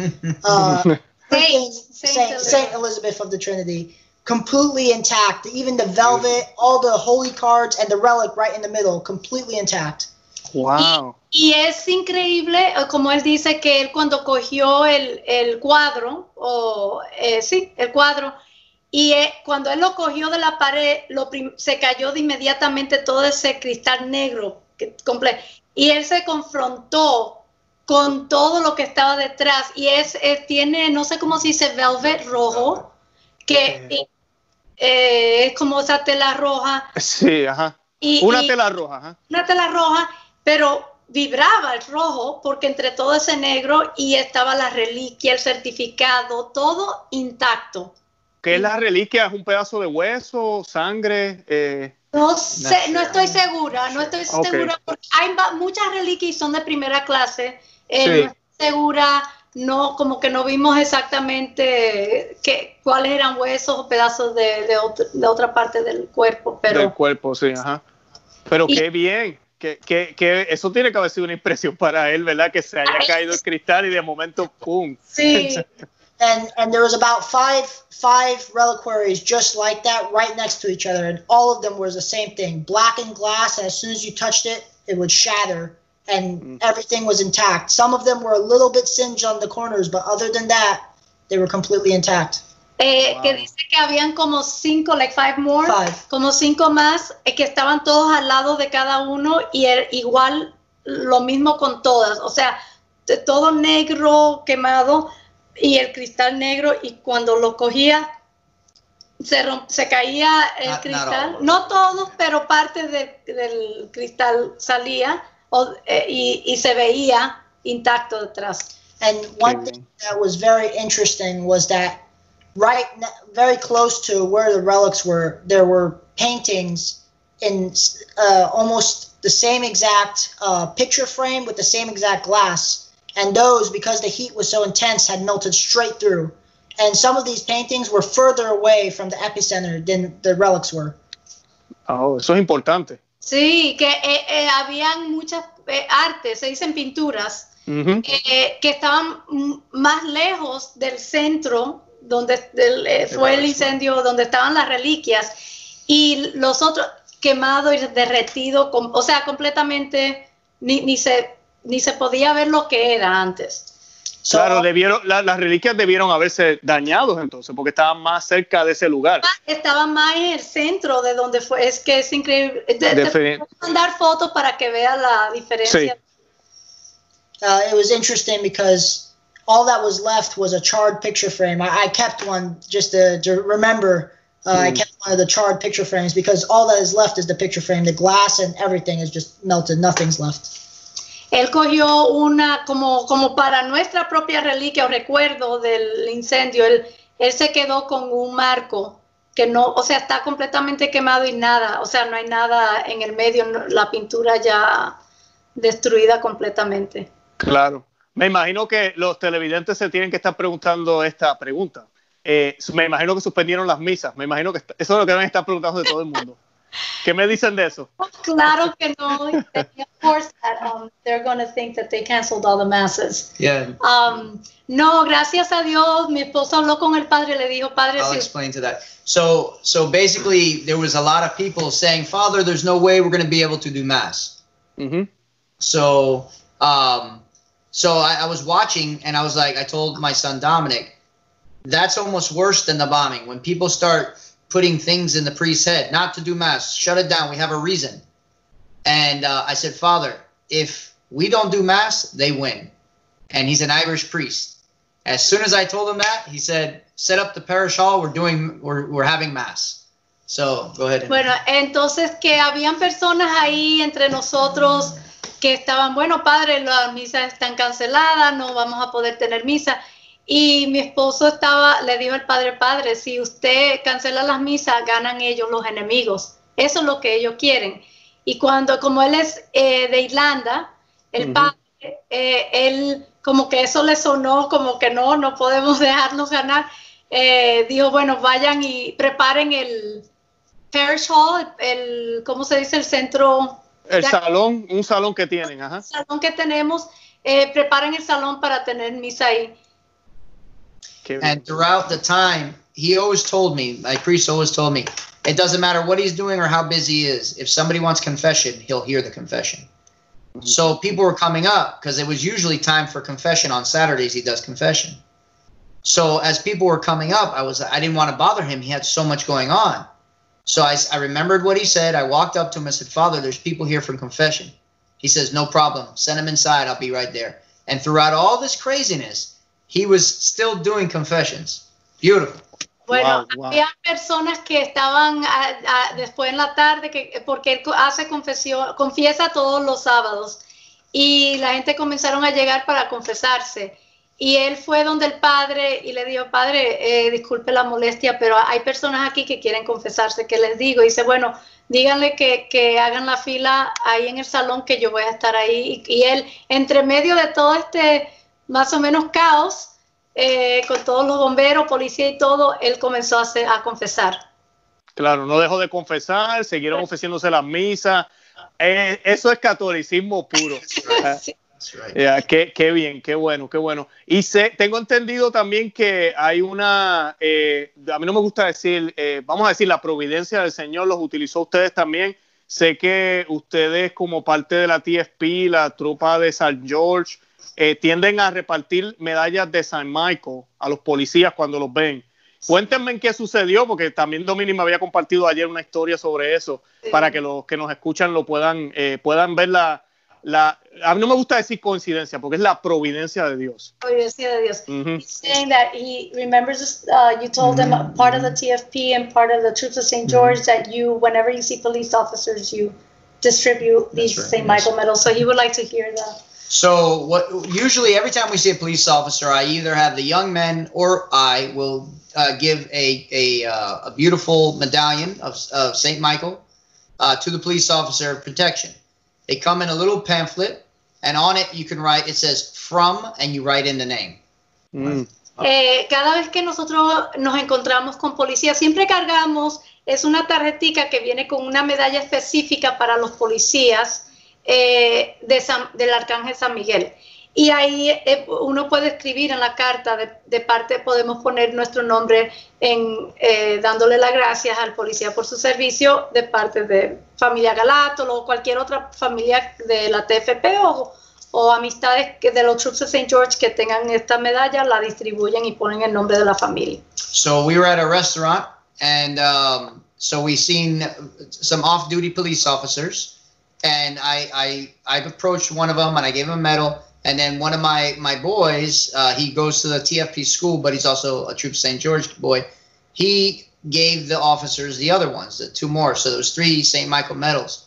Saint Elizabeth of the Trinity, completely intact. Even the velvet, all the holy cards, and the relic right in the middle, completely intact. Wow. Y es increíble, como él dice, que él cuando cogió el cuadro, el cuadro, y cuando él lo cogió de la pared, se cayó de inmediatamente todo ese cristal negro completo. Y él se confrontó con todo lo que estaba detrás. Y tiene, no sé cómo se dice, velvet rojo, que es como esa tela roja. Sí, ajá. Una tela roja. Ajá. Una tela roja, pero vibraba el rojo porque entre todo ese negro y estaba la reliquia, el certificado, todo intacto. ¿Qué es la reliquia? ¿Es un pedazo de hueso, sangre? No sé, no estoy segura, segura porque hay muchas reliquias y son de primera clase. No estoy segura, no, como que no vimos exactamente cuáles eran huesos o pedazos de otra parte del cuerpo. Del cuerpo, sí, ajá. Pero qué bien. Que eso tiene que haber sido una impresión para él, ¿verdad? Que se haya caído el cristal y de momento, ¡pum! Sí. And there was about five reliquaries just like that right next to each other, and all of them was the same thing, blackened glass, and as soon as you touched it, it would shatter, and everything was intact. Some of them were a little bit singed on the corners, but other than that, they were completely intact. Wow. Que dice que habían como 5, like 5 more, como 5 más, que estaban todos al lado de cada uno y igual lo mismo con todas, o sea, todo negro, quemado y el cristal negro, y cuando lo cogía se caía el cristal, no todos, pero parte del cristal salía y se veía intacto detrás. And one thing that was very interesting was that very close to where the relics were, there were paintings in almost the same exact picture frame with the same exact glass. And those, because the heat was so intense, had melted straight through. And some of these paintings were further away from the epicenter than the relics were. Oh, eso es importante. Sí, que habían muchas artes, se dicen pinturas, que estaban más lejos del centro donde fue el incendio, donde estaban las reliquias, y los otros quemados y derretidos, o sea, completamente ni se podía ver lo que era antes. Claro, las reliquias debieron haberse dañado entonces, porque estaban más cerca de ese lugar. Estaban más en el centro de donde fue. Es que es increíble. Te puedo mandar fotos para que veas la diferencia. Sí. It was interesting because all that was left was a charred picture frame. I kept one just to remember. I kept one of the charred picture frames because all that is left is the picture frame. The glass and everything is just melted. Nothing's left. Él cogió una como para nuestra propia reliquia o recuerdo del incendio. Él se quedó con un marco que no, o sea, está completamente quemado y nada, o sea, no hay nada en el medio, la pintura ya destruida completamente. Claro. Me imagino que los televidentes se tienen que estar preguntando esta pregunta. Me imagino que suspendieron las misas. Me imagino que eso es lo que deben estar preguntando de todo el mundo. ¿Qué me dicen de eso? Claro que no. Of course that they're going to think that they canceled all the masses. Yeah. No, gracias a Dios, mi esposo habló con el padre y le dijo, padre, I'll explain to that. So basically, there was a lot of people saying, Father, there's no way we're going to be able to do mass. Mm-hmm. So I was watching, and I was like, I told my son Dominic, that's almost worse than the bombing. When people start putting things in the priest's head, not to do mass, shut it down. We have a reason. And I said, Father, if we don't do mass, they win. And he's an Irish priest. As soon as I told him that, he said, set up the parish hall. We're having mass. So go ahead. Bueno, entonces que habían personas ahí entre nosotros que estaban, bueno, padre, las misas están canceladas, no vamos a poder tener misa. Y mi esposo le dijo al padre, si usted cancela las misas, ganan ellos los enemigos. Eso es lo que ellos quieren. Y como él es de Irlanda, el padre, él como que eso le sonó, como que no podemos dejarlos ganar. Dijo, bueno, vayan y preparen el parish hall, ¿cómo se dice? El centro. Salón, un salón que tienen. Ajá. El salón que tenemos, preparen el salón para tener misa ahí. And throughout the time, he always told me, my priest always told me, it doesn't matter what he's doing or how busy he is. If somebody wants confession, he'll hear the confession. So people were coming up because it was usually time for confession on Saturdays. He does confession. So as people were coming up, I didn't want to bother him. He had so much going on. So I remembered what he said. I walked up to him and said, Father, there's people here from confession. He says, no problem. Send them inside. I'll be right there. And throughout all this craziness, he was still doing confessions. Beautiful. Bueno, había personas que estaban después en la tarde, porque él confiesa todos los sábados, y la gente comenzaron a llegar para confesarse. Y él fue donde el padre y le dijo, padre, disculpe la molestia, pero hay personas aquí que quieren confesarse, ¿qué les digo? Y dice, bueno, díganle que hagan la fila ahí en el salón, que yo voy a estar ahí. Y él, entre medio de todo este más o menos caos, con todos los bomberos, policía y todo, él comenzó a confesar. Claro, no dejó de confesar, siguieron ofreciéndose las misas. Eso es catolicismo puro. Sí. Qué bien, qué bueno. Y tengo entendido también que hay una, a mí no me gusta decir, vamos a decir, la providencia del Señor los utilizó ustedes también. Sé que ustedes, como parte de la TFP, la tropa de St. George, tienden a repartir medallas de San Michael a los policías cuando los ven. Cuéntenme qué sucedió, porque también Dominic me había compartido ayer una historia sobre eso, para que los que nos escuchan lo puedan ver a mí no me gusta decir coincidencia, porque es la providencia de Dios. Providencia de Dios. He's saying that he remembers you told them part of the TFP and part of the Troops of St. George that whenever you see police officers, you distribute these St. Michael medals. So he would like to hear that. So usually every time we see a police officer, I either have the young men or I will give a beautiful medallion of St. Michael to the police officer of protection. They come in a little pamphlet, and on it you can write, it says from, and you write in the name. Cada vez que nosotros nos encontramos con policías, siempre cargamos, es una tarjetica que viene con una medalla específica para los policías del Arcángel San Miguel. Y ahí uno puede escribir en la carta, de parte podemos poner nuestro nombre dándole las gracias al policía por su servicio, de parte de familia Galátolo o cualquier otra familia de la TFP o amistades de los Troops of St. George que tengan esta medalla, la distribuyen y ponen el nombre de la familia. So we were at a restaurant, and so we seen some off-duty police officers, and I approached one of them and I gave him a medal. And then one of my boys, he goes to the TFP school, but he's also a Troop St. George boy. He gave the officers the other ones, the two more. So there was 3 St. Michael medals.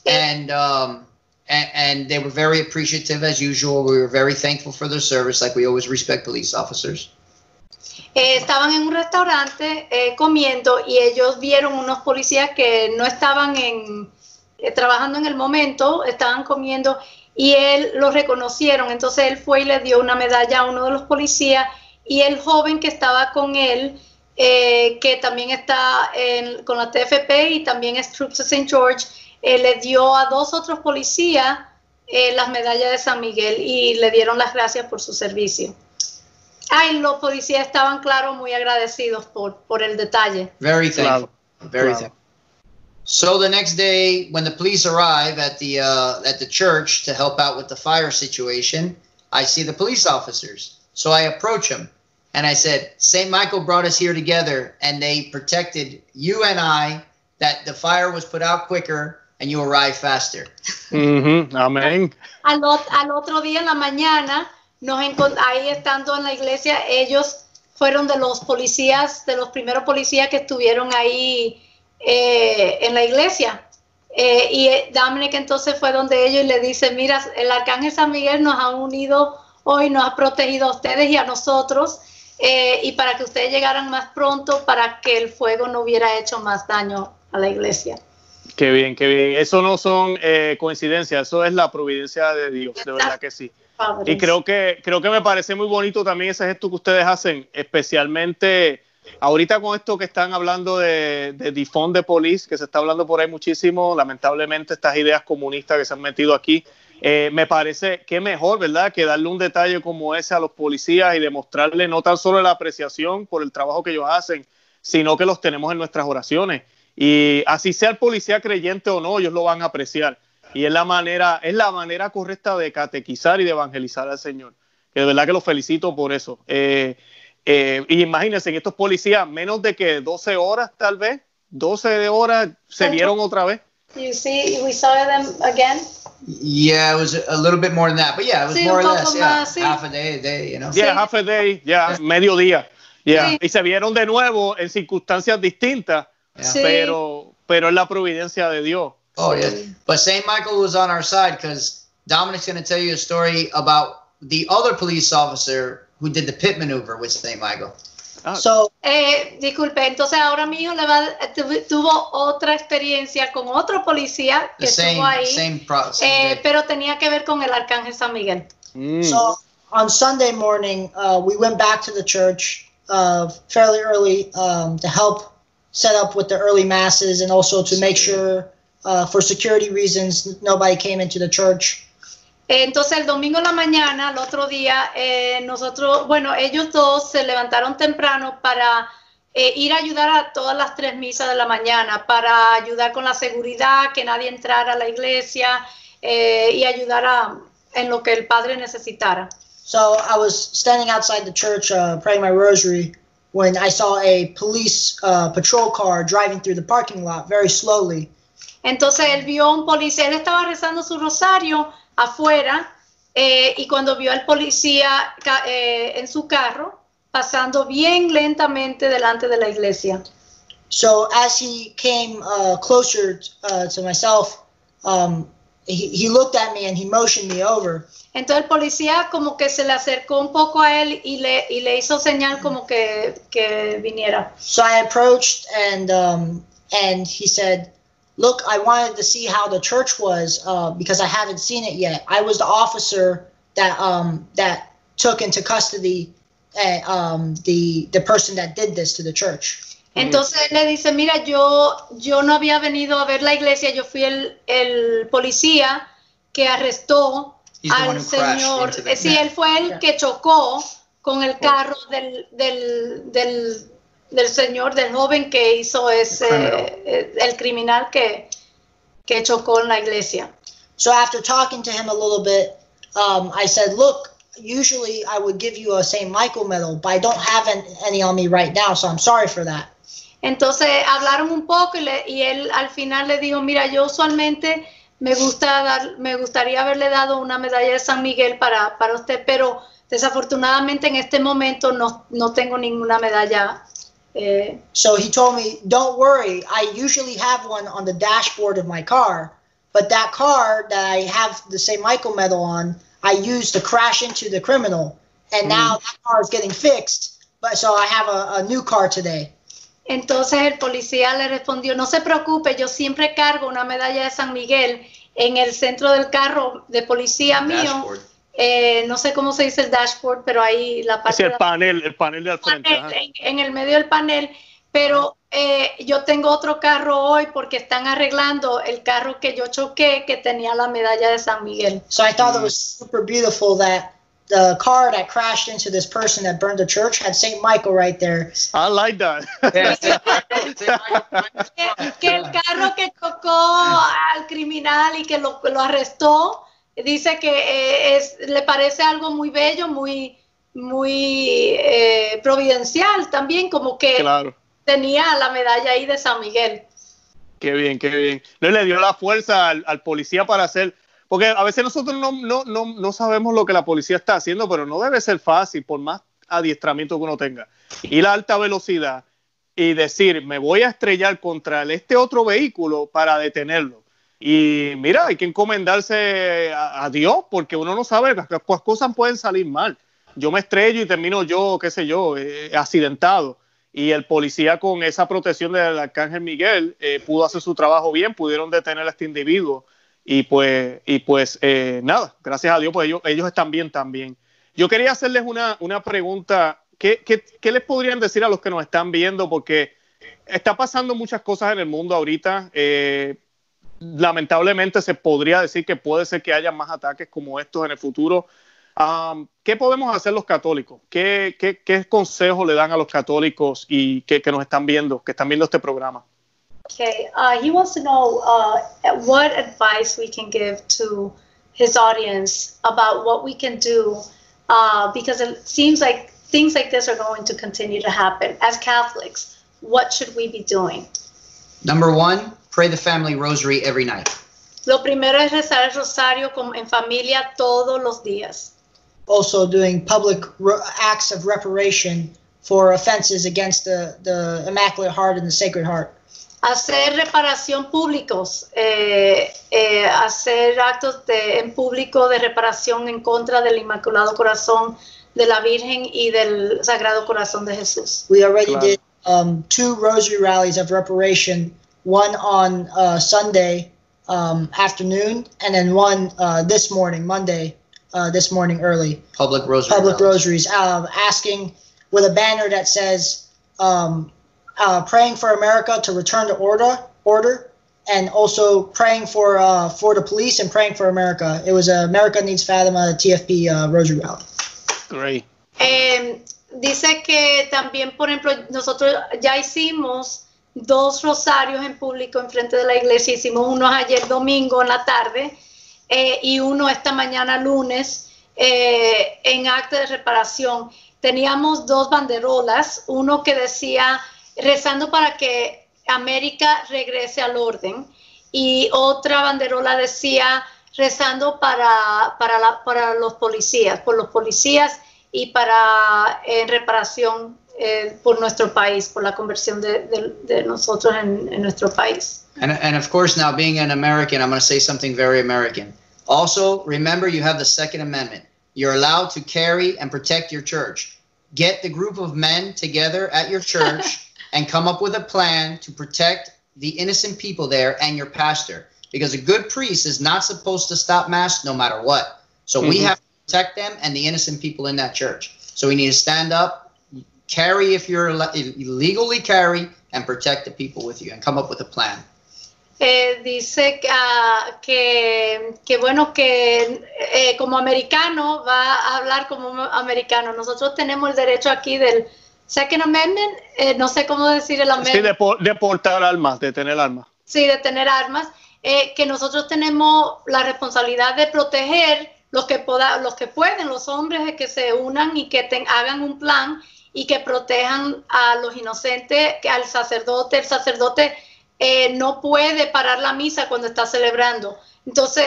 And they were very appreciative as usual. We were very thankful for their service, like we always respect police officers. Estaban en un restaurante comiendo y ellos vieron unos policías que no estaban trabajando en el momento, estaban comiendo. Y él lo reconocieron, entonces él fue y le dio una medalla a uno de los policías, y el joven que estaba con él, que también está con la TFP y también es Troops of St. George, le dio a 2 otros policías las medallas de San Miguel y le dieron las gracias por su servicio. Y los policías estaban, claro, muy agradecidos por el detalle. Very thankful. Very thankful. So the next day, when the police arrive at the church to help out with the fire situation, I see the police officers. So I approach them, and I said, St. Michael brought us here together, and they protected you and I, that the fire was put out quicker and you arrived faster. Amén. Al otro día en la mañana, ahí estando en la iglesia, ellos fueron de los policías, de los primeros policías que estuvieron ahí en la iglesia. Y Dominic entonces fue donde ellos y le dice, mira, el arcángel San Miguel nos ha unido hoy, nos ha protegido a ustedes y a nosotros, y para que ustedes llegaran más pronto, para que el fuego no hubiera hecho más daño a la iglesia. Qué bien, qué bien. Eso no son coincidencias, eso es la providencia de Dios, de verdad que sí. Y creo que me parece muy bonito también ese gesto que ustedes hacen, especialmente ahorita con esto que están hablando de defund the police, que se está hablando por ahí muchísimo, lamentablemente estas ideas comunistas que se han metido aquí. Me parece que mejor, ¿verdad?, que darle un detalle como ese a los policías y demostrarle no tan solo la apreciación por el trabajo que ellos hacen, sino que los tenemos en nuestras oraciones. Y así sea el policía creyente o no, ellos lo van a apreciar. Y es la manera correcta de catequizar y de evangelizar al Señor. Que de verdad que los felicito por eso. Y imagínense, en estos policías, menos de que 12 horas tal vez, 12 horas, se vieron otra vez. You see, we saw them again. Yeah, it was a little bit more than that, but yeah, it was Sí, more or un less, poco yeah, más, sí. half a day, you know. Yeah, half a day, yeah, mediodía. Yeah. Sí. Y se vieron de nuevo en circunstancias distintas, Sí. pero es la providencia de Dios. Oh, yeah. But St. Michael was on our side because Dominic's going to tell you a story about the other police officer who did the pit maneuver with St. Michael. So Disculpe, entonces ahora mi hijo tuvo otra experiencia con otro policía que estuvo ahí, same day. pero tenía que ver con el arcángel San Miguel. So on Sunday morning, we went back to the church fairly early to help set up with the early masses and also to make sure for security reasons nobody came into the church. Entonces el domingo en la mañana, el otro día, ellos dos se levantaron temprano para ir a ayudar a todas las 3 misas de la mañana, para ayudar con la seguridad, que nadie entrara a la iglesia y ayudar en lo que el padre necesitara. So I was standing outside the church praying my rosary when I saw a police patrol car driving through the parking lot very slowly. Entonces él vio a un policía, él estaba rezando su rosario afuera y cuando vio al policía en su carro pasando bien lentamente delante de la iglesia. So as he came closer to myself, he looked at me and he motioned me over. Entonces el policía como que se le acercó un poco a él y le hizo señal como que viniera. So I approached and he said, "Look, I wanted to see how the church was because I haven't seen it yet. I was the officer that took into custody the person that did this to the church." Entonces él le dice, mira, yo no había venido a ver la iglesia, yo fui el policía que arrestó al señor. Sí, él fue el que chocó con el carro del señor, del joven que hizo el criminal que chocó en la iglesia. So after talking to him a little bit, I said, "Look, usually I would give you a St. Michael medal, but I don't have any on me right now, so I'm sorry for that." Entonces hablaron un poco y él al final le dijo, mira, yo usualmente me gustaría haberle dado una medalla de San Miguel para usted, pero desafortunadamente en este momento no tengo ninguna medalla. So he told me, "Don't worry, I usually have one on the dashboard of my car, but that car that I have the St. Michael medal on, I used to crash into the criminal, and now that car is getting fixed, but so I have a new car today." Entonces el policía le respondió, no se preocupe, yo siempre cargo una medalla de San Miguel en el centro del carro de policía mío. No sé cómo se dice el dashboard, pero ahí la parte... Sí, el panel de al frente. En el medio del panel, pero yo tengo otro carro hoy porque están arreglando el carro que yo choqué que tenía la medalla de San Miguel. So I thought it was super beautiful that the car that crashed into this person that burned the church had St. Michael right there. I like that. que el carro que chocó al criminal y que lo arrestó, dice que le parece algo muy bello, muy muy providencial también, como que claro. tenía la medalla ahí de San Miguel. Qué bien, qué bien. Le dio la fuerza al policía para hacer, porque a veces nosotros no sabemos lo que la policía está haciendo, pero no debe ser fácil, por más adiestramiento que uno tenga. Ir a alta velocidad y decir, me voy a estrellar contra este otro vehículo para detenerlo. Y mira, hay que encomendarse a Dios, porque uno no sabe, pues cosas pueden salir mal. Yo me estrello y termino yo, qué sé yo, accidentado. Y el policía, con esa protección del Arcángel Miguel, pudo hacer su trabajo bien, pudieron detener a este individuo. Y pues nada, gracias a Dios, pues ellos están bien también. Yo quería hacerles una pregunta. ¿Qué les podrían decir a los que nos están viendo? Porque está pasando muchas cosas en el mundo ahorita. Lamentablemente se podría decir que puede ser que haya más ataques como estos en el futuro. ¿Qué podemos hacer los católicos? ¿Qué consejos le dan a los católicos y que nos están viendo este programa? Okay, he wants to know what advice we can give to his audience about what we can do, because it seems like things like this are going to continue to happen. As Catholics, what should we be doing? Number one, pray the family rosary every night. Lo primero es rezar el rosario en familia todos los días. Also doing public acts of reparation for offenses against the Immaculate Heart and the Sacred Heart. Hacer reparación públicos, hacer actos en público de reparación en contra del Inmaculado Corazón de la Virgen y del Sagrado Corazón de Jesús. We already did 2 rosary rallies of reparation, one on Sunday afternoon, and then one this morning, Monday, this morning early. Public rosaries, asking with a banner that says, praying for America to return to order, and also praying for the police and praying for America. It was America Needs Fatima TFP Rosary Rally. Great. Dice que también, por ejemplo, nosotros ya hicimos 2 rosarios en público en frente de la iglesia. Hicimos uno ayer domingo en la tarde y uno esta mañana lunes en acto de reparación. Teníamos 2 banderolas, uno que decía rezando para que América regrese al orden, y otra banderola decía rezando para los policías, por los policías y para reparación por nuestro país, por la conversión de nosotros en nuestro país. And of course, now being an American, I'm going to say something very American. Also, remember you have the Second Amendment. You're allowed to carry and protect your church. Get the group of men together at your church and come up with a plan to protect the innocent people there and your pastor. Because a good priest is not supposed to stop mass no matter what. So we have to protect them and the innocent people in that church. So we need to stand up, carry if you're legally carry, and protect the people with you and come up with a plan. Dice que bueno, que como americano va a hablar como americano. Nosotros tenemos el derecho aquí del Second Amendment, no sé cómo decir el amendment. Sí, de portar armas, de tener armas. Sí, de tener armas. Que nosotros tenemos la responsabilidad de proteger los que pueden, los hombres, que se unan y que hagan un plan y que protejan a los inocentes, al sacerdote. El sacerdote no puede parar la misa cuando está celebrando. Entonces,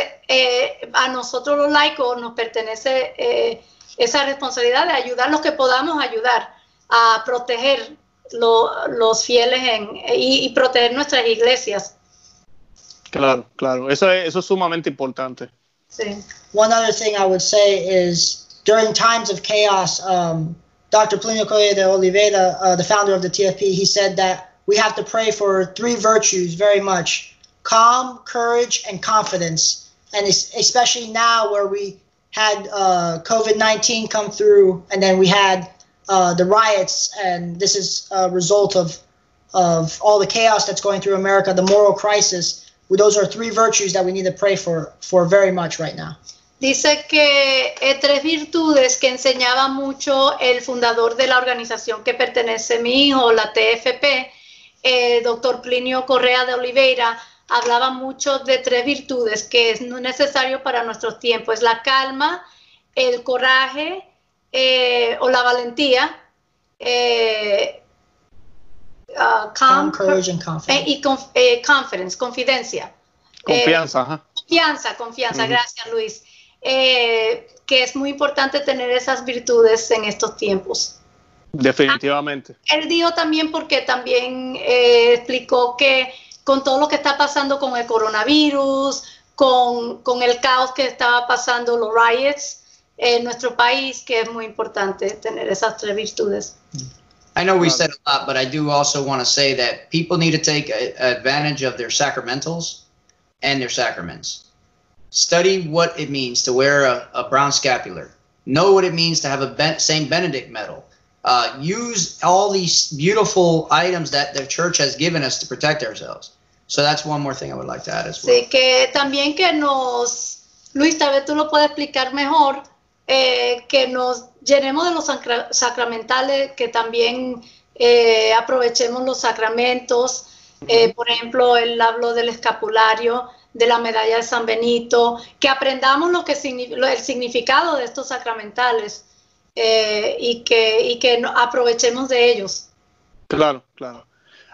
a nosotros los laicos nos pertenece esa responsabilidad de ayudar los que podamos ayudar a proteger los fieles y proteger nuestras iglesias. Claro, claro. Eso es sumamente importante. Sí. One other thing I would say is during times of chaos, Dr. Plinio Correa de Oliveira, the founder of the TFP, he said that we have to pray for 3 virtues very much: calm, courage, and confidence. And especially now where we had COVID-19 come through, and then we had the riots, and this is a result of all the chaos that's going through America, the moral crisis. Those are 3 virtues that we need to pray for very much right now. Dice que 3 virtudes que enseñaba mucho el fundador de la organización que pertenece a mi hijo, la TFP, doctor Plinio Correa de Oliveira, hablaba mucho de 3 virtudes que es necesario para nuestros tiempos: la calma, el coraje, o la valentía, Calm, courage, and confidence. y confidence, confidencia. Confianza, ajá. Confianza, gracias Luis. Que es muy importante tener esas virtudes en estos tiempos. Definitivamente. Él dijo también, porque también explicó que con todo lo que está pasando con el coronavirus, con el caos que estaba pasando, los riots en nuestro país, que es muy importante tener esas 3 virtudes. I know we said a lot, but I do also want to say that people need to take advantage of their sacramentals and their sacraments. Study what it means to wear a brown scapular. Know what it means to have a St. Benedict medal. Use all these beautiful items that the church has given us to protect ourselves. So that's one more thing I would like to add as well. Sí, que también Luis, tal vez tú lo puedes explicar mejor, que nos llenemos de los sacramentales, que también aprovechemos los sacramentos. Por ejemplo, él habló del escapulario, de la medalla de San Benito, que aprendamos el significado de estos sacramentales y que aprovechemos de ellos. Claro.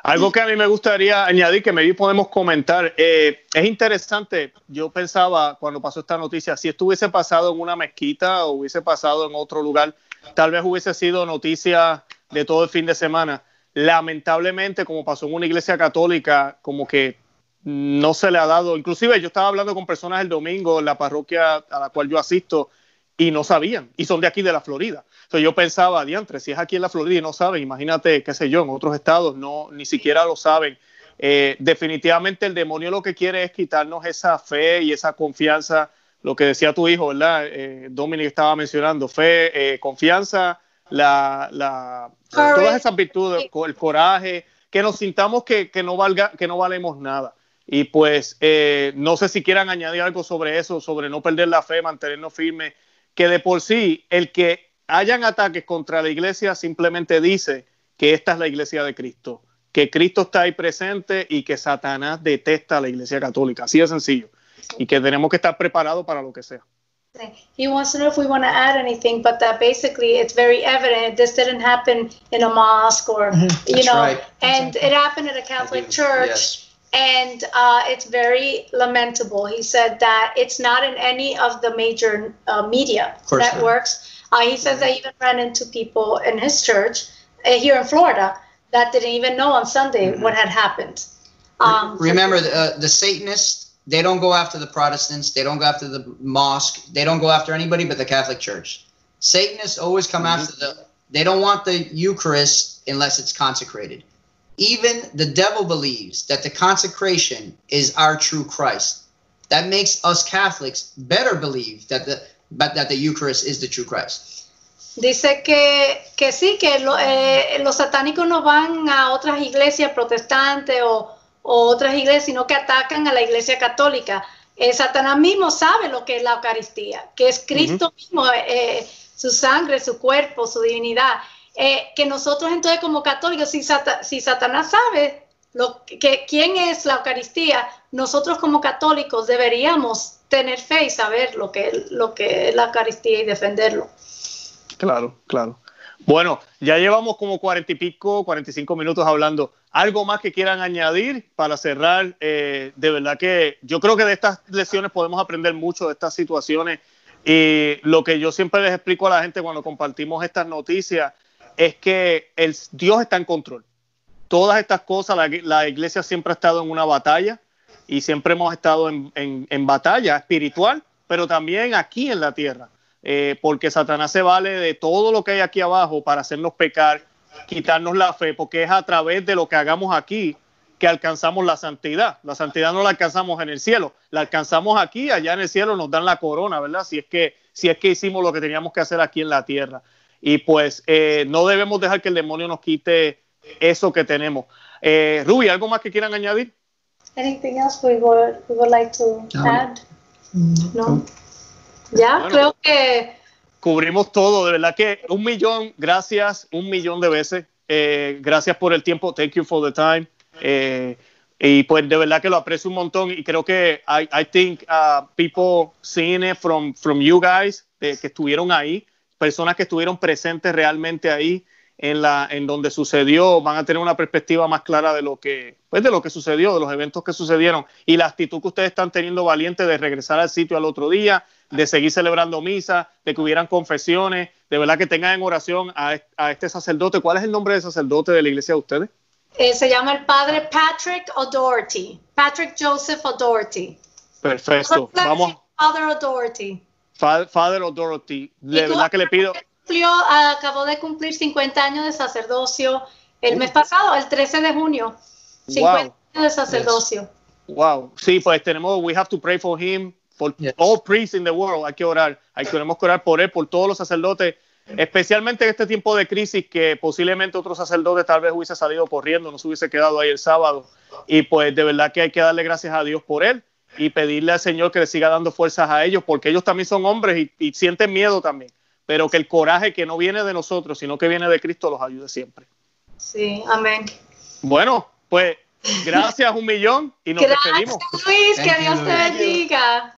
Algo que a mí me gustaría añadir, que maybe podemos comentar, es interesante. Yo pensaba cuando pasó esta noticia, si esto hubiese pasado en una mezquita o hubiese pasado en otro lugar, tal vez hubiese sido noticia de todo el fin de semana. Lamentablemente, como pasó en una iglesia católica, como que no se le ha dado. Inclusive yo estaba hablando con personas el domingo en la parroquia a la cual yo asisto y no sabían, y son de aquí de la Florida. Entonces yo pensaba, diantre, si es aquí en la Florida y no saben, imagínate, qué sé yo, en otros estados ni siquiera lo saben. Definitivamente el demonio lo que quiere es quitarnos esa fe y esa confianza, lo que decía tu hijo, ¿verdad? Dominic estaba mencionando, fe, confianza, todas esas virtudes, el coraje, que nos sintamos que no valemos nada. Y pues no sé si quieran añadir algo sobre eso, sobre no perder la fe, mantenernos firmes, que de por sí el que hayan ataques contra la iglesia simplemente dice que esta es la iglesia de Cristo, que Cristo está ahí presente y que Satanás detesta a la iglesia católica, así de sencillo, y que tenemos que estar preparados para lo que sea. He wants to know if we want to add anything, but that basically it's very evident this didn't happen in a mosque or, you know, right. And it happened at a Catholic church. Yes. And it's very lamentable. He said that it's not in any of the major media networks. He says they even ran into people in his church here in Florida that didn't even know on Sunday what had happened. Remember, the Satanists, they don't go after the Protestants. They don't go after the mosque. They don't go after anybody but the Catholic Church. Satanists always come after they don't want the Eucharist unless it's consecrated. Even the devil believes that the consecration is our true Christ. That makes us Catholics better believe that the Eucharist is the true Christ. Dice que sí, que los satánicos no van a otras iglesias protestantes o otras iglesias, sino que atacan a la iglesia católica. Satanás mismo sabe lo que es la Eucaristía, que es Cristo mismo, su sangre, su cuerpo, su divinidad. Que nosotros entonces como católicos, si Satanás sabe quién es la Eucaristía, nosotros como católicos deberíamos tener fe y saber lo que es la Eucaristía y defenderlo. Claro. Bueno, ya llevamos como 45 minutos hablando. ¿Algo más que quieran añadir para cerrar? De verdad que yo creo que de estas lecciones podemos aprender mucho, de estas situaciones. Y lo que yo siempre les explico a la gente cuando compartimos estas noticias es que Dios está en control. Todas estas cosas, la iglesia siempre ha estado en una batalla y siempre hemos estado en batalla espiritual, pero también aquí en la tierra, porque Satanás se vale de todo lo que hay aquí abajo para hacernos pecar, quitarnos la fe, porque es a través de lo que hagamos aquí que alcanzamos la santidad. La santidad no la alcanzamos en el cielo, la alcanzamos aquí, allá en el cielo nos dan la corona, ¿verdad? Si es que hicimos lo que teníamos que hacer aquí en la tierra. Y pues no debemos dejar que el demonio nos quite eso que tenemos. Ruby, ¿algo más que quieran añadir? Anything else we would like to add? No. Ya, bueno, creo que cubrimos todo. De verdad que 1 millón, gracias 1 millón de veces. Gracias por el tiempo. Thank you for the time. Y pues de verdad que lo aprecio un montón. Y creo que I think people seeing it from you guys, que estuvieron ahí, personas que estuvieron presentes realmente ahí en donde sucedió, van a tener una perspectiva más clara de lo que sucedió, de los eventos que sucedieron y la actitud que ustedes están teniendo valiente de regresar al sitio al otro día, de seguir celebrando misa, de que hubieran confesiones, de verdad que tengan en oración a este sacerdote. ¿Cuál es el nombre del sacerdote de la iglesia de ustedes? Se llama el padre Patrick O'Doherty, Patrick Joseph O'Doherty. Perfecto, vamos. Father O'Doherty. Father O'Doherty, de verdad que le pido. Acabó de cumplir 50 años de sacerdocio el mes pasado, el 13 de junio. 50 años de sacerdocio. Wow. Sí, pues we have to pray for him, for all priests in the world. Hay que orar. Tenemos que orar por él, por todos los sacerdotes, especialmente en este tiempo de crisis que posiblemente otro sacerdote tal vez hubiese salido corriendo, no se hubiese quedado ahí el sábado. Y pues de verdad que hay que darle gracias a Dios por él y pedirle al Señor que le siga dando fuerzas a ellos, porque ellos también son hombres y sienten miedo también. Pero que el coraje que no viene de nosotros, sino que viene de Cristo, los ayude siempre. Sí, amén. Bueno, pues gracias 1,000,000 y nos despedimos. Gracias, Luis, que Dios te bendiga.